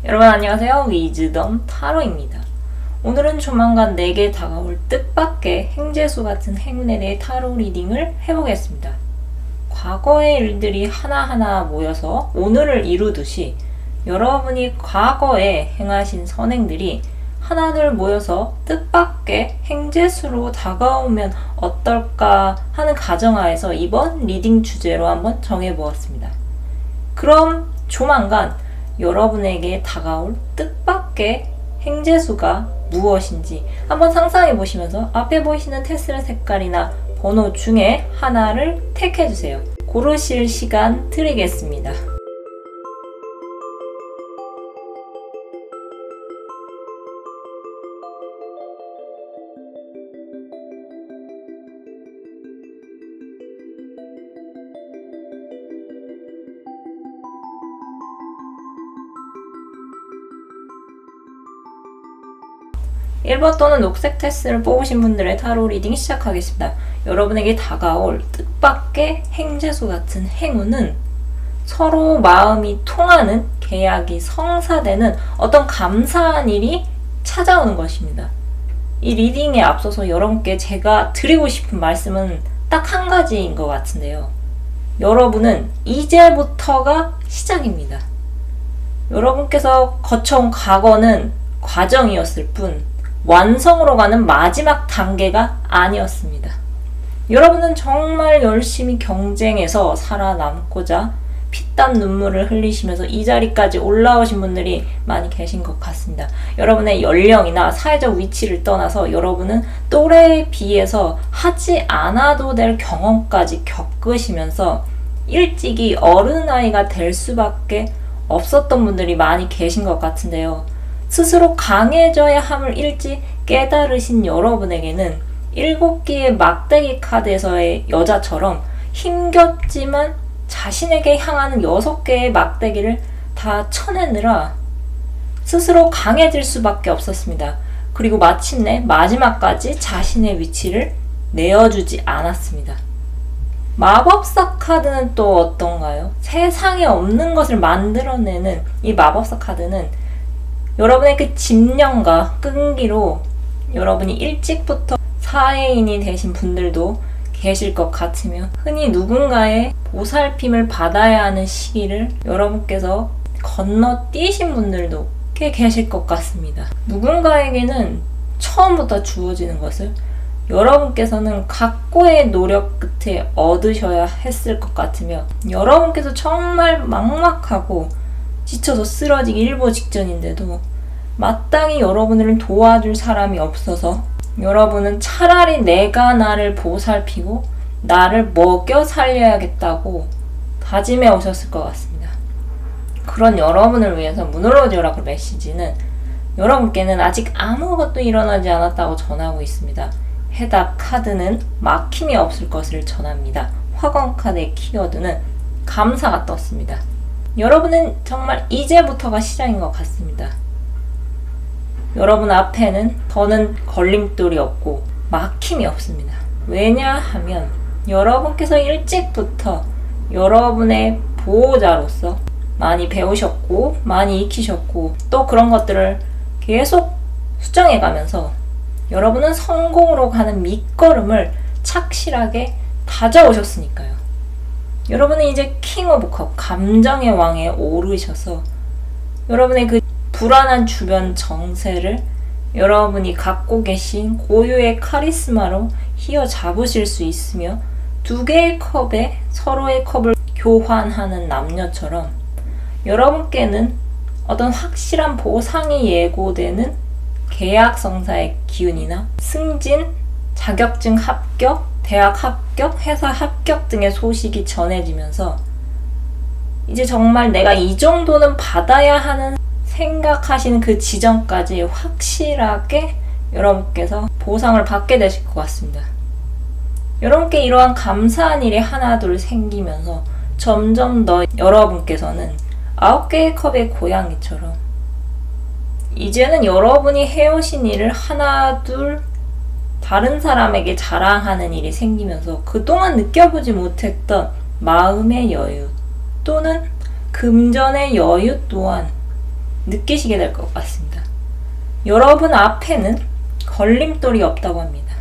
여러분 안녕하세요. 위즈덤 타로입니다. 오늘은 조만간 내게 다가올 뜻밖의 행재수 같은 행운에 대해 타로 리딩을 해보겠습니다. 과거의 일들이 하나하나 모여서 오늘을 이루듯이 여러분이 과거에 행하신 선행들이 하나둘 모여서 뜻밖의 행재수로 다가오면 어떨까 하는 가정하에서 이번 리딩 주제로 한번 정해보았습니다. 그럼 조만간 여러분에게 다가올 뜻밖의 행재수가 무엇인지 한번 상상해 보시면서 앞에 보이시는 테슬 색깔이나 번호 중에 하나를 택해 주세요. 고르실 시간 드리겠습니다. (1번) 또는 녹색 테슬을 뽑으신 분들의 타로 리딩 시작하겠습니다. 여러분에게 다가올 뜻밖의 행재수 같은 행운은 서로 마음이 통하는 계약이 성사되는 어떤 감사한 일이 찾아오는 것입니다. 이 리딩에 앞서서 여러분께 제가 드리고 싶은 말씀은 딱 한 가지인 것 같은데요. 여러분은 이제부터가 시작입니다. 여러분께서 거쳐온 과거는 과정이었을 뿐 완성으로 가는 마지막 단계가 아니었습니다. 여러분은 정말 열심히 경쟁해서 살아남고자 피땀 눈물을 흘리시면서 이 자리까지 올라오신 분들이 많이 계신 것 같습니다. 여러분의 연령이나 사회적 위치를 떠나서 여러분은 또래에 비해서 하지 않아도 될 경험까지 겪으시면서 일찍이 어른아이가 될 수밖에 없었던 분들이 많이 계신 것 같은데요. 스스로 강해져야 함을 일찍 깨달으신 여러분에게는 7개의 막대기 카드에서의 여자처럼 힘겹지만 자신에게 향하는 6개의 막대기를 다 쳐내느라 스스로 강해질 수밖에 없었습니다. 그리고 마침내 마지막까지 자신의 위치를 내어주지 않았습니다. 마법사 카드는 또 어떤가요? 세상에 없는 것을 만들어내는 이 마법사 카드는 여러분의 그 집념과 끈기로 여러분이 일찍부터 사회인이 되신 분들도 계실 것 같으며 흔히 누군가의 보살핌을 받아야 하는 시기를 여러분께서 건너뛰신 분들도 꽤 계실 것 같습니다. 누군가에게는 처음부터 주어지는 것을 여러분께서는 각고의 노력 끝에 얻으셔야 했을 것 같으며 여러분께서 정말 막막하고 지쳐서 쓰러지기 일보 직전인데도 마땅히 여러분을 도와줄 사람이 없어서 여러분은 차라리 내가 나를 보살피고 나를 먹여 살려야겠다고 다짐해 오셨을 것 같습니다. 그런 여러분을 위해서 문을러지 오라클 메시지는 여러분께는 아직 아무것도 일어나지 않았다고 전하고 있습니다. 해답 카드는 막힘이 없을 것을 전합니다. 화관 카드의 키워드는 감사가 떴습니다. 여러분은 정말 이제부터가 시작인 것 같습니다. 여러분 앞에는 더는 걸림돌이 없고 막힘이 없습니다. 왜냐하면 여러분께서 일찍부터 여러분의 보호자로서 많이 배우셨고 많이 익히셨고 또 그런 것들을 계속 수정해 가면서 여러분은 성공으로 가는 밑거름을 착실하게 다져오셨으니까요. 여러분은 이제 킹 오브 컵, 감정의 왕에 오르셔서 여러분의 그 불안한 주변 정세를 여러분이 갖고 계신 고유의 카리스마로 휘어잡으실 수 있으며 2개의 컵에 서로의 컵을 교환하는 남녀처럼 여러분께는 어떤 확실한 보상이 예고되는 계약 성사의 기운이나 승진, 자격증 합격, 대학 합격, 회사 합격 등의 소식이 전해지면서 이제 정말 내가 이 정도는 받아야 하는 생각하시는 그 지점까지 확실하게 여러분께서 보상을 받게 되실 것 같습니다. 여러분께 이러한 감사한 일이 하나둘 생기면서 점점 더 여러분께서는 9개의 컵의 고양이처럼 이제는 여러분이 해오신 일을 하나둘 다른 사람에게 자랑하는 일이 생기면서 그동안 느껴보지 못했던 마음의 여유 또는 금전의 여유 또한 느끼시게 될 것 같습니다. 여러분 앞에는 걸림돌이 없다고 합니다.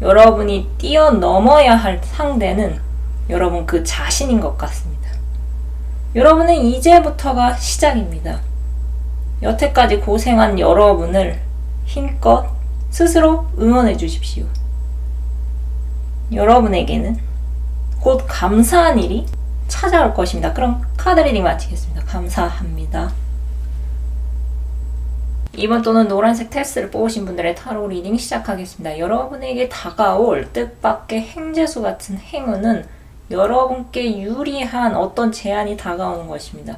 여러분이 뛰어넘어야 할 상대는 여러분 그 자신인 것 같습니다. 여러분은 이제부터가 시작입니다. 여태까지 고생한 여러분을 힘껏 스스로 응원해 주십시오. 여러분에게는 곧 감사한 일이 찾아올 것입니다. 그럼 카드 리딩 마치겠습니다. 감사합니다. 2번 또는 노란색 테스트를 뽑으신 분들의 타로 리딩 시작하겠습니다. 여러분에게 다가올 뜻밖의 행재수 같은 행운은 여러분께 유리한 어떤 제안이 다가오는 것입니다.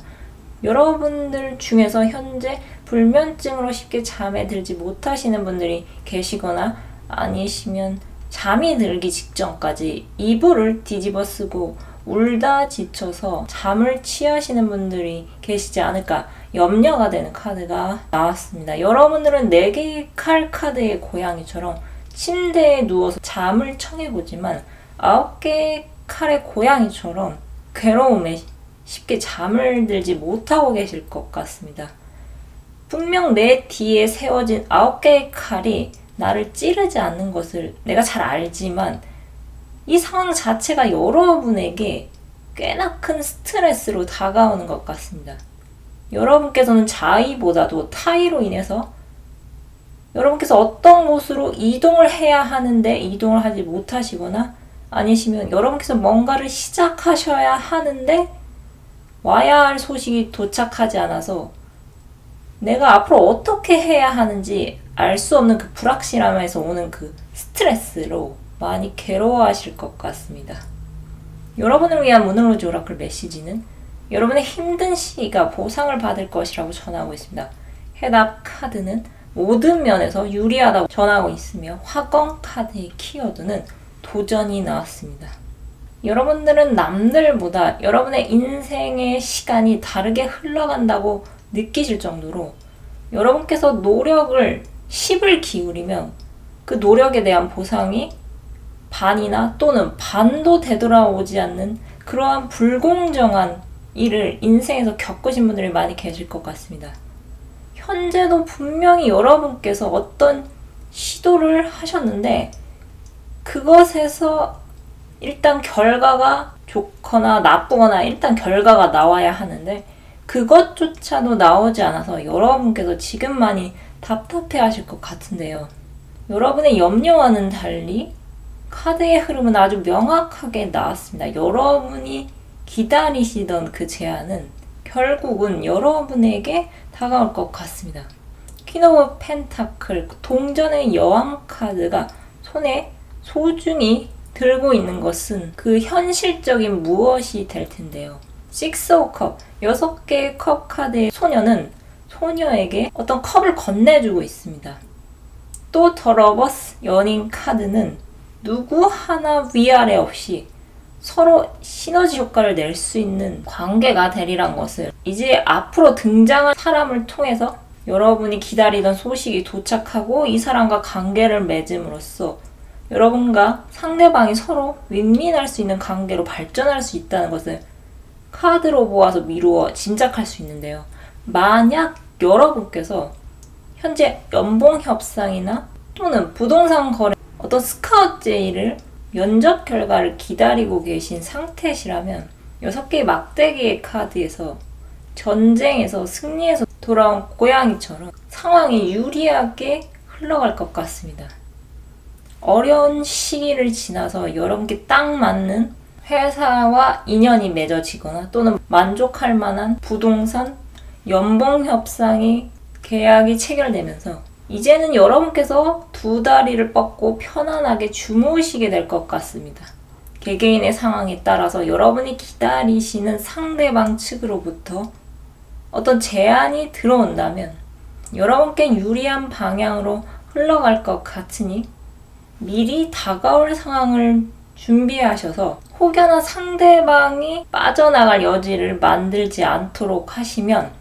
여러분들 중에서 현재 불면증으로 쉽게 잠에 들지 못하시는 분들이 계시거나 아니시면 잠이 들기 직전까지 이불을 뒤집어 쓰고 울다 지쳐서 잠을 취하시는 분들이 계시지 않을까 염려가 되는 카드가 나왔습니다. 여러분들은 4개의 칼 카드의 고양이처럼 침대에 누워서 잠을 청해보지만 9개의 칼의 고양이처럼 괴로움에 쉽게 잠을 들지 못하고 계실 것 같습니다. 분명 내 뒤에 세워진 9개의 칼이 나를 찌르지 않는 것을 내가 잘 알지만 이 상황 자체가 여러분에게 꽤나 큰 스트레스로 다가오는 것 같습니다. 여러분께서는 자의보다도 타의로 인해서 여러분께서 어떤 곳으로 이동을 해야 하는데 이동을 하지 못하시거나 아니시면 여러분께서 뭔가를 시작하셔야 하는데 와야 할 소식이 도착하지 않아서 내가 앞으로 어떻게 해야 하는지 알 수 없는 그 불확실함에서 오는 그 스트레스로 많이 괴로워하실 것 같습니다. 여러분을 위한 문으로즈 오라클 메시지는 여러분의 힘든 시기가 보상을 받을 것이라고 전하고 있습니다. 해답 카드는 모든 면에서 유리하다고 전하고 있으며 화건 카드의 키워드는 도전이 나왔습니다. 여러분들은 남들보다 여러분의 인생의 시간이 다르게 흘러간다고 느끼실 정도로 여러분께서 노력을 10을 기울이면 그 노력에 대한 보상이 반이나 또는 반도 되돌아오지 않는 그러한 불공정한 일을 인생에서 겪으신 분들이 많이 계실 것 같습니다. 현재도 분명히 여러분께서 어떤 시도를 하셨는데 그것에서 일단 결과가 좋거나 나쁘거나 일단 결과가 나와야 하는데 그것조차도 나오지 않아서 여러분께서 지금 많이 답답해 하실 것 같은데요. 여러분의 염려와는 달리 카드의 흐름은 아주 명확하게 나왔습니다. 여러분이 기다리시던 그 제안은 결국은 여러분에게 다가올 것 같습니다. 퀸 오브 펜타클, 동전의 여왕 카드가 손에 소중히 들고 있는 것은 그 현실적인 무엇이 될 텐데요. 식스 오브 컵, 6개의 컵 카드의 소녀는 소녀에게 어떤 컵을 건네주고 있습니다. 또 더 러버스, 연인 카드는 누구 하나 위아래 없이 서로 시너지 효과를 낼 수 있는 관계가 되리란 것을 이제 앞으로 등장할 사람을 통해서 여러분이 기다리던 소식이 도착하고 이 사람과 관계를 맺음으로써 여러분과 상대방이 서로 윈윈할 수 있는 관계로 발전할 수 있다는 것을 카드로 보아서 미루어 짐작할 수 있는데요. 만약 여러분께서 현재 연봉 협상이나 또는 부동산 거래, 어떤 스카우트 제의를 면접 결과를 기다리고 계신 상태시라면 6개의 막대기의 카드에서 전쟁에서 승리해서 돌아온 고양이처럼 상황이 유리하게 흘러갈 것 같습니다. 어려운 시기를 지나서 여러분께 딱 맞는 회사와 인연이 맺어지거나 또는 만족할 만한 부동산, 연봉 협상이 계약이 체결되면서 이제는 여러분께서 두 다리를 뻗고 편안하게 주무시게 될 것 같습니다. 개개인의 상황에 따라서 여러분이 기다리시는 상대방 측으로부터 어떤 제안이 들어온다면 여러분께 유리한 방향으로 흘러갈 것 같으니 미리 다가올 상황을 준비하셔서 혹여나 상대방이 빠져나갈 여지를 만들지 않도록 하시면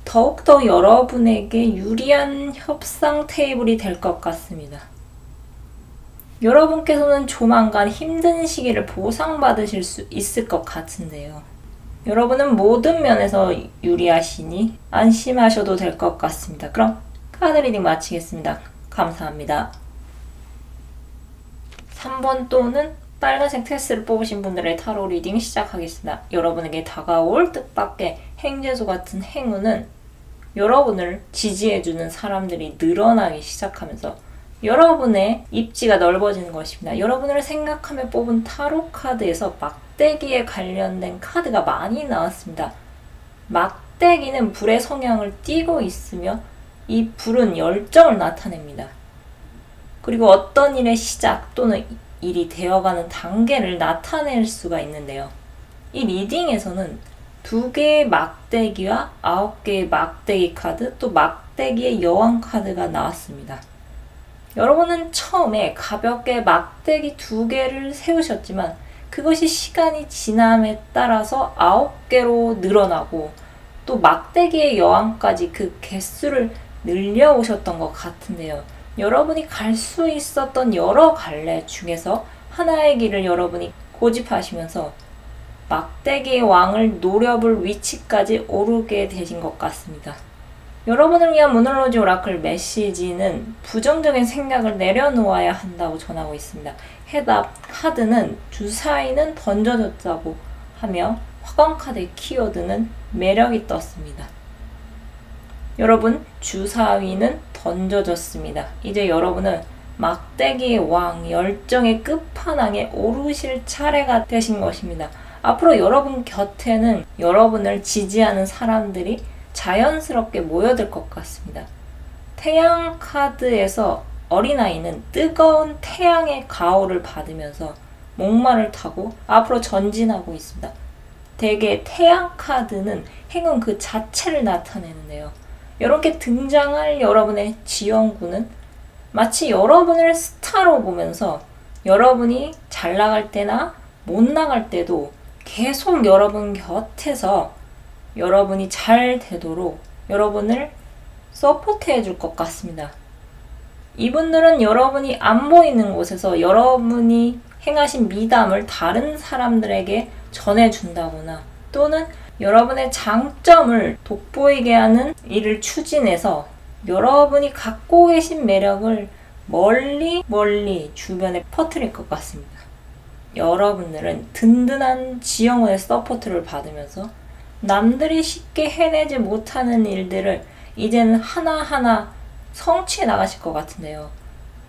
더욱더 여러분에게 유리한 협상 테이블이 될 것 같습니다. 여러분께서는 조만간 힘든 시기를 보상받으실 수 있을 것 같은데요. 여러분은 모든 면에서 유리하시니 안심하셔도 될 것 같습니다. 그럼 카드 리딩 마치겠습니다. 감사합니다. 3번 또는 빨간색 테스트를 뽑으신 분들의 타로 리딩 시작하겠습니다. 여러분에게 다가올 뜻밖의 행재수 같은 행운은 여러분을 지지해주는 사람들이 늘어나기 시작하면서 여러분의 입지가 넓어지는 것입니다. 여러분을 생각하며 뽑은 타로 카드에서 막대기에 관련된 카드가 많이 나왔습니다. 막대기는 불의 성향을 띠고 있으며 이 불은 열정을 나타냅니다. 그리고 어떤 일의 시작 또는 일이 되어가는 단계를 나타낼 수가 있는데요. 이 리딩에서는 2개의 막대기와 9개의 막대기 카드, 또 막대기의 여왕 카드가 나왔습니다. 여러분은 처음에 가볍게 막대기 2개를 세우셨지만 그것이 시간이 지남에 따라서 9개로 늘어나고 또 막대기의 여왕까지 그 개수를 늘려오셨던 것 같은데요. 여러분이 갈 수 있었던 여러 갈래 중에서 하나의 길을 여러분이 고집하시면서 막대기의 왕을 노려볼 위치까지 오르게 되신 것 같습니다. 여러분을 위한 모놀로지 오라클 메시지는 부정적인 생각을 내려놓아야 한다고 전하고 있습니다. 해답 카드는 주사위는 던져졌다고 하며 화관 카드의 키워드는 매력이 떴습니다. 여러분, 주사위는 던져졌습니다. 이제 여러분은 막대기의 왕, 열정의 끝판왕에 오르실 차례가 되신 것입니다. 앞으로 여러분 곁에는 여러분을 지지하는 사람들이 자연스럽게 모여들 것 같습니다. 태양 카드에서 어린아이는 뜨거운 태양의 가호를 받으면서 목마를 타고 앞으로 전진하고 있습니다. 대개 태양 카드는 행운 그 자체를 나타내는데요. 이렇게 등장할 여러분의 지원군은 마치 여러분을 스타로 보면서 여러분이 잘 나갈 때나 못 나갈 때도 계속 여러분 곁에서 여러분이 잘 되도록 여러분을 서포트해 줄 것 같습니다. 이분들은 여러분이 안 보이는 곳에서 여러분이 행하신 미담을 다른 사람들에게 전해준다거나 또는 여러분의 장점을 돋보이게 하는 일을 추진해서 여러분이 갖고 계신 매력을 멀리 주변에 퍼뜨릴 것 같습니다. 여러분들은 든든한 지영원의 서포트를 받으면서 남들이 쉽게 해내지 못하는 일들을 이제는 하나하나 성취해 나가실 것 같은데요.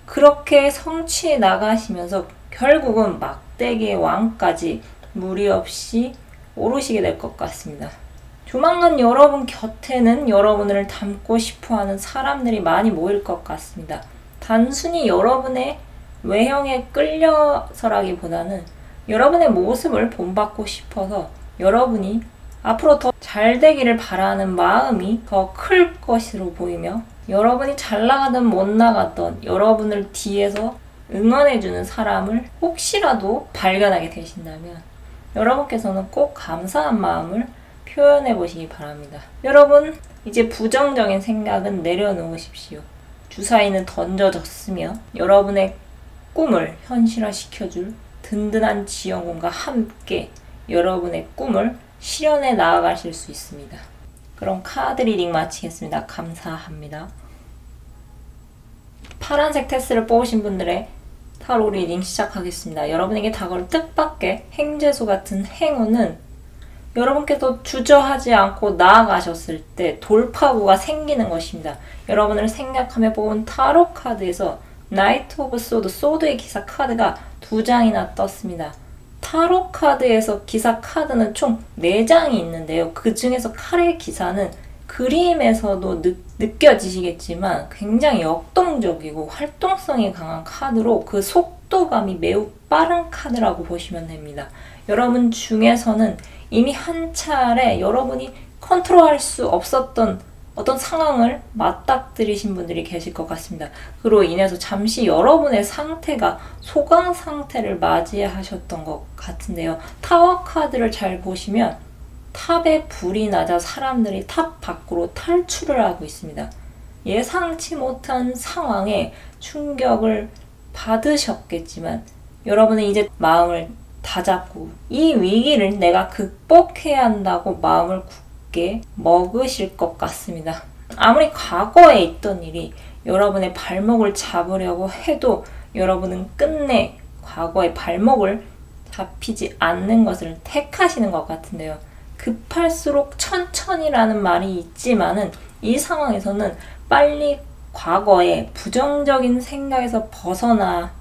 그렇게 성취해 나가시면서 결국은 막대기의 왕까지 무리 없이 오르시게 될 것 같습니다. 조만간 여러분 곁에는 여러분을 닮고 싶어하는 사람들이 많이 모일 것 같습니다. 단순히 여러분의 외형에 끌려서라기보다는 여러분의 모습을 본받고 싶어서 여러분이 앞으로 더 잘 되기를 바라는 마음이 더 클 것으로 보이며 여러분이 잘 나가든 못 나가든 여러분을 뒤에서 응원해주는 사람을 혹시라도 발견하게 되신다면 여러분께서는 꼭 감사한 마음을 표현해 보시기 바랍니다. 여러분, 이제 부정적인 생각은 내려놓으십시오. 주사위는 던져졌으며 여러분의 꿈을 현실화시켜줄 든든한 지원군과 함께 여러분의 꿈을 실현해 나아가실 수 있습니다. 그럼 카드 리딩 마치겠습니다. 감사합니다. 파란색 테스트를 뽑으신 분들의 타로 리딩 시작하겠습니다. 여러분에게 다가올 뜻밖의 행재수 같은 행운은 여러분께서 주저하지 않고 나아가셨을 때 돌파구가 생기는 것입니다. 여러분을 생각하며 뽑은 타로 카드에서 나이트 오브 소드, 소드의 기사 카드가 2장이나 떴습니다. 타로 카드에서 기사 카드는 총 4장이 있는데요. 그 중에서 칼의 기사는 그림에서도 느껴지시겠지만 굉장히 역동적이고 활동성이 강한 카드로 그 속도감이 매우 빠른 카드라고 보시면 됩니다. 여러분 중에서는 이미 한 차례 여러분이 컨트롤할 수 없었던 어떤 상황을 맞닥뜨리신 분들이 계실 것 같습니다. 그로 인해서 잠시 여러분의 상태가 소강 상태를 맞이하셨던 것 같은데요. 타워 카드를 잘 보시면 탑에 불이 나자 사람들이 탑 밖으로 탈출을 하고 있습니다. 예상치 못한 상황에 충격을 받으셨겠지만 여러분은 이제 마음을 다잡고 이 위기를 내가 극복해야 한다고 마음을 굳게 먹으실 것 같습니다. 아무리 과거에 있던 일이 여러분의 발목을 잡으려고 해도 여러분은 끝내 과거의 발목을 잡히지 않는 것을 택하시는 것 같은데요. 급할수록 천천히라는 말이 있지만은 이 상황에서는 빨리 과거의 부정적인 생각에서 벗어나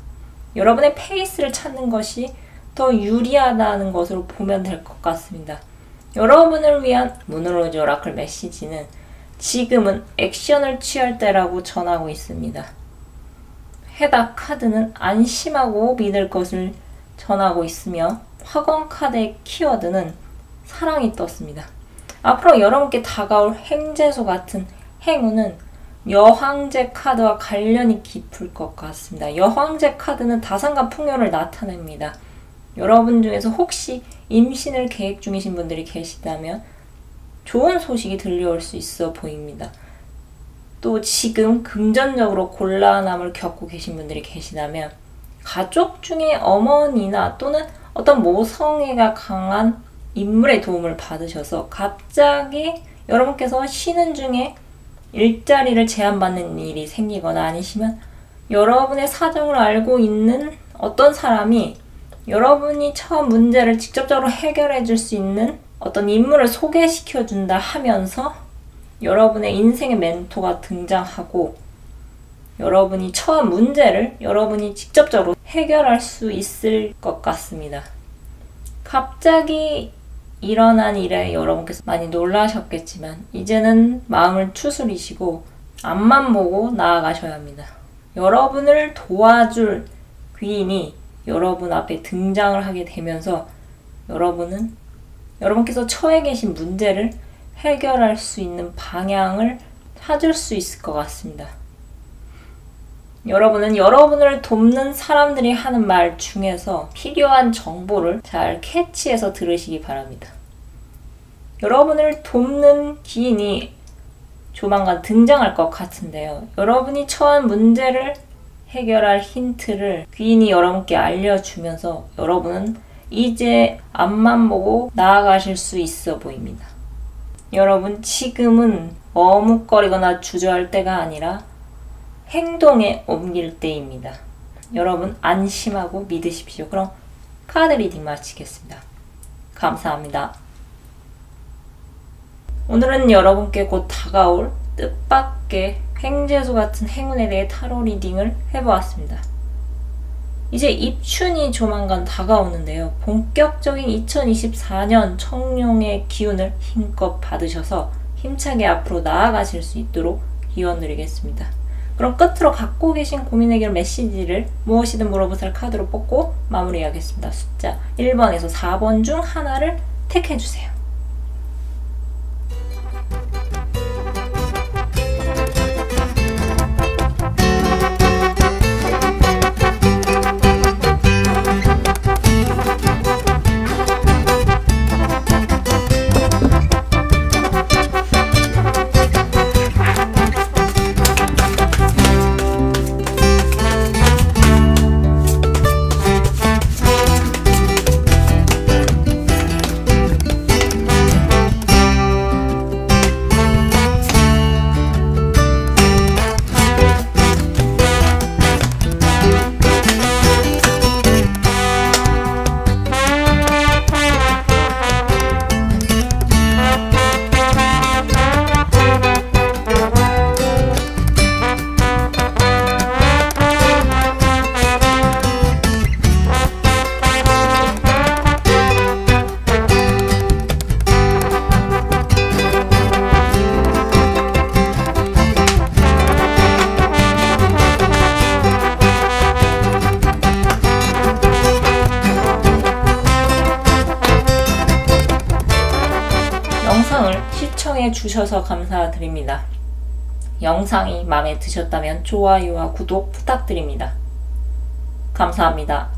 여러분의 페이스를 찾는 것이 더 유리하다는 것으로 보면 될 것 같습니다. 여러분을 위한 문으로즈 오라클 메시지는 지금은 액션을 취할 때라고 전하고 있습니다. 해답 카드는 안심하고 믿을 것을 전하고 있으며 화권 카드의 키워드는 사랑이 떴습니다. 앞으로 여러분께 다가올 행재수 같은 행운은 여황제 카드와 관련이 깊을 것 같습니다. 여황제 카드는 다산과 풍요를 나타냅니다. 여러분 중에서 혹시 임신을 계획 중이신 분들이 계시다면 좋은 소식이 들려올 수 있어 보입니다. 또 지금 금전적으로 곤란함을 겪고 계신 분들이 계시다면 가족 중에 어머니나 또는 어떤 모성애가 강한 인물의 도움을 받으셔서 갑자기 여러분께서 쉬는 중에 일자리를 제한받는 일이 생기거나 아니시면 여러분의 사정을 알고 있는 어떤 사람이 여러분이 처한 문제를 직접적으로 해결해 줄 수 있는 어떤 인물을 소개시켜 준다 하면서 여러분의 인생의 멘토가 등장하고 여러분이 처한 문제를 여러분이 직접적으로 해결할 수 있을 것 같습니다. 갑자기 일어난 일에 여러분께서 많이 놀라셨겠지만 이제는 마음을 추스리시고 앞만 보고 나아가셔야 합니다. 여러분을 도와줄 귀인이 여러분 앞에 등장을 하게 되면서 여러분께서 처해 계신 문제를 해결할 수 있는 방향을 찾을 수 있을 것 같습니다. 여러분은 여러분을 돕는 사람들이 하는 말 중에서 필요한 정보를 잘 캐치해서 들으시기 바랍니다. 여러분을 돕는 기인이 조만간 등장할 것 같은데요. 여러분이 처한 문제를 해결할 힌트를 귀인이 여러분께 알려주면서 여러분은 이제 앞만 보고 나아가실 수 있어 보입니다. 여러분 지금은 머뭇거리거나 주저할 때가 아니라 행동에 옮길 때입니다. 여러분 안심하고 믿으십시오. 그럼 카드 리딩 마치겠습니다. 감사합니다. 오늘은 여러분께 곧 다가올 뜻밖의 행재수 같은 행운에 대해 타로 리딩을 해보았습니다. 이제 입춘이 조만간 다가오는데요. 본격적인 2024년 청룡의 기운을 힘껏 받으셔서 힘차게 앞으로 나아가실 수 있도록 기원드리겠습니다. 그럼 끝으로 갖고 계신 고민 해결 메시지를 무엇이든 물어보살 카드로 뽑고 마무리하겠습니다. 숫자 1번에서 4번 중 하나를 택해주세요. 영상을 시청해 주셔서 감사드립니다. 영상이 마음에 드셨다면 좋아요와 구독 부탁드립니다. 감사합니다.